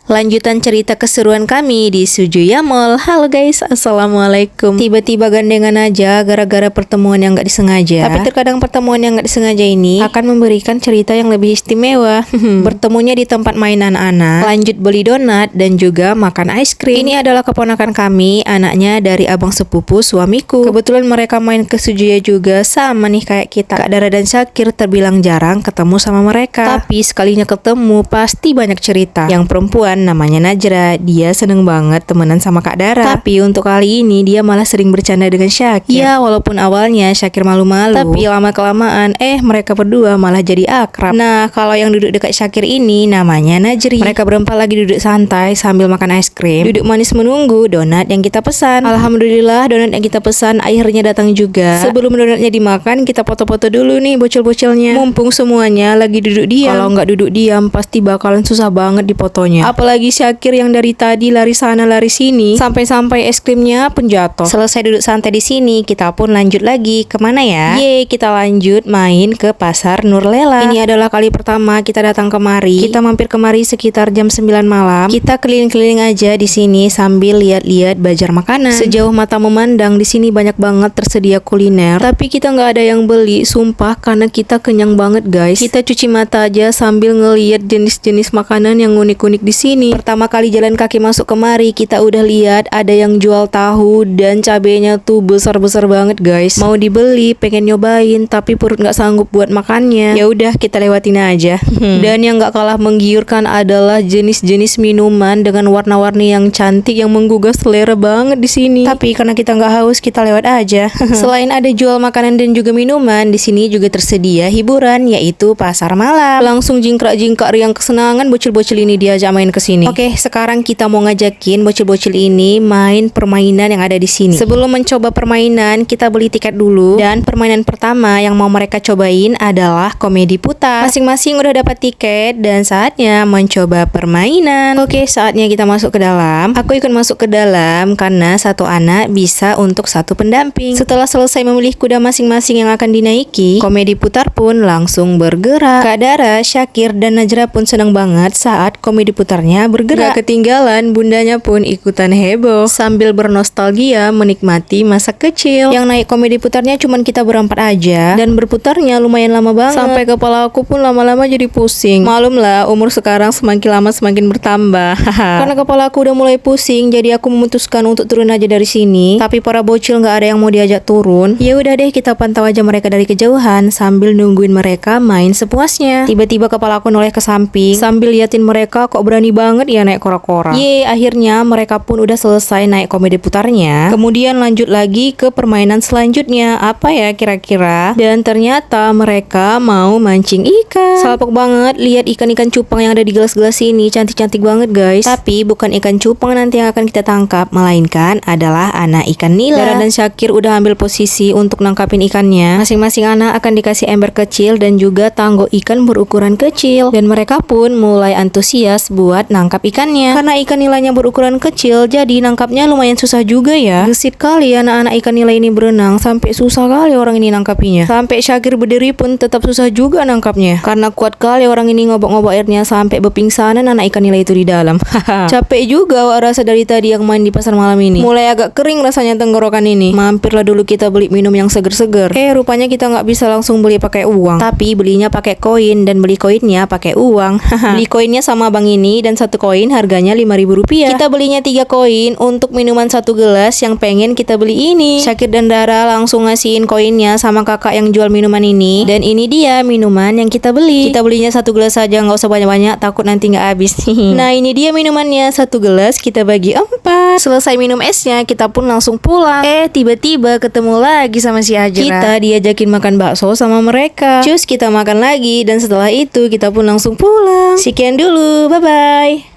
Lanjutan cerita keseruan kami di Sujuya Mall. Halo guys, assalamualaikum. Tiba-tiba gandengan aja gara-gara pertemuan yang gak disengaja. Tapi terkadang pertemuan yang gak disengaja ini akan memberikan cerita yang lebih istimewa. Bertemunya di tempat main anak-anak, lanjut beli donat dan juga makan es krim. Ini adalah keponakan kami, anaknya dari abang sepupu suamiku. Kebetulan mereka main ke Sujuya juga, sama nih kayak kita. Kak Dara dan Syakir terbilang jarang ketemu sama mereka, tapi sekalinya ketemu pasti banyak cerita. Yang perempuan namanya Najra, dia seneng banget temenan sama Kak Dara. Tapi untuk kali ini dia malah sering bercanda dengan Syakir. Ya walaupun awalnya Syakir malu-malu, tapi lama-kelamaan mereka berdua malah jadi akrab. Nah kalau yang duduk dekat Syakir ini namanya Najri. Mereka berempat lagi duduk santai sambil makan es krim, duduk manis menunggu donat yang kita pesan. Alhamdulillah donat yang kita pesan akhirnya datang juga. Sebelum donatnya dimakan kita foto-foto dulu nih bocil-bocilnya. Mumpung semuanya lagi duduk diam. Kalau nggak duduk diam pasti bakalan susah banget dipotonya. Apalagi Syakir yang dari tadi lari sana lari sini, sampai-sampai es krimnya pun jatuh. Selesai duduk santai di sini, kita pun lanjut lagi. Kemana ya? Kita lanjut main ke Pasar Nurlela. Ini adalah kali pertama kita datang kemari. Kita mampir kemari sekitar jam 9 malam. Kita keliling-keliling aja di sini sambil lihat-lihat bazar makanan. Sejauh mata memandang di sini banyak banget tersedia kuliner. Tapi kita nggak ada yang beli, sumpah, karena kita kenyang banget guys. Kita cuci mata aja sambil ngelihat jenis-jenis makanan yang unik-unik di sini. Pertama kali jalan kaki masuk kemari, kita udah lihat ada yang jual tahu dan cabenya tuh besar-besar banget guys. Mau dibeli, pengen nyobain, tapi perut nggak sanggup buat makannya. Ya udah kita lewatin aja. Dan yang nggak kalah menggiurkan adalah jenis-jenis minuman dengan warna-warni yang cantik yang menggugah selera banget di sini. Tapi karena kita nggak haus, kita lewat aja. Selain ada jual makanan dan juga minuman, di sini juga tersedia hiburan, yaitu pasar malam. Langsung jingkrak-jingkrak riang kesenangan bocil-bocil ini diajak main ke sini. Oke, sekarang kita mau ngajakin bocil-bocil ini main permainan yang ada di sini. Sebelum mencoba permainan, kita beli tiket dulu. Dan permainan pertama yang mau mereka cobain adalah komedi putar. Masing-masing udah dapat tiket dan saatnya mencoba permainan. Oke, saatnya kita masuk ke dalam. Aku ikut masuk ke dalam karena satu anak bisa untuk satu pendamping. Setelah selesai memilih kuda masing-masing yang akan dinaiki, komedi putar pun langsung bergerak. Kak Dara, Syakir, dan Najra pun senang banget saat komedi putarnya bergerak. Gak ketinggalan, bundanya pun ikutan heboh sambil bernostalgia menikmati masa kecil. Yang naik komedi putarnya cuman kita berempat aja dan berputarnya lumayan lama banget. Sampai kepala aku pun lama-lama jadi pusing. Malum lah, umur sekarang semakin lama semakin bertambah. Karena kepala aku udah mulai pusing, jadi aku memutuskan untuk turun aja dari sini. Tapi para bocil nggak ada yang mau diajak turun. Ya udah deh, kita pantau aja mereka dari kejauhan sambil nungguin mereka main sepuasnya. Tiba-tiba kepala aku noleh ke samping sambil liatin mereka kok berani banget ya naik kora-kora. Akhirnya mereka pun udah selesai naik komedi putarnya. Kemudian lanjut lagi ke permainan selanjutnya. Apa ya kira-kira? Dan ternyata mereka mau mancing ikan. Salpok banget lihat ikan-ikan cupang yang ada di gelas-gelas ini. Cantik-cantik banget guys. Tapi bukan ikan cupang nanti yang akan kita tangkap, melainkan adalah anak ikan nila. Dara dan Syakir udah ambil posisi untuk nangkapin ikannya. Masing-masing anak akan dikasih ember kecil dan juga tanggo ikan berukuran kecil. Dan mereka pun mulai antusias buat nangkap ikannya. Karena ikan nilainya berukuran kecil, jadi nangkapnya lumayan susah juga ya. Gesit kali anak-anak ikan nilai ini berenang, sampai susah kali orang ini nangkapinya. Sampai Syakir berdiri pun tetap susah juga nangkapnya. Karena kuat kali orang ini ngobok-ngobok airnya sampai berpingsanan anak ikan nilai itu di dalam. Capek juga wak rasa dari tadi yang main di pasar malam ini. Mulai agak kering rasanya tenggorokan ini. Mampirlah dulu kita beli minum yang seger-seger. Rupanya kita nggak bisa langsung beli pakai uang, tapi belinya pakai koin dan beli koinnya pakai uang. Beli koinnya sama bang ini dan satu koin harganya Rp5.000. Kita belinya 3 koin untuk minuman 1 gelas yang pengen kita beli ini. Syakir dan Dara langsung ngasihin koinnya sama kakak yang jual minuman ini. Dan ini dia minuman yang kita beli. Kita belinya 1 gelas saja, nggak usah banyak-banyak, takut nanti nggak habis. Nah ini dia minumannya, 1 gelas kita bagi 4. Selesai minum esnya, kita pun langsung pulang. Tiba-tiba ketemu lagi sama si Ajra. Kita diajakin makan bakso sama mereka. Cus, kita makan lagi dan setelah itu kita pun langsung pulang. Sekian dulu, bye-bye.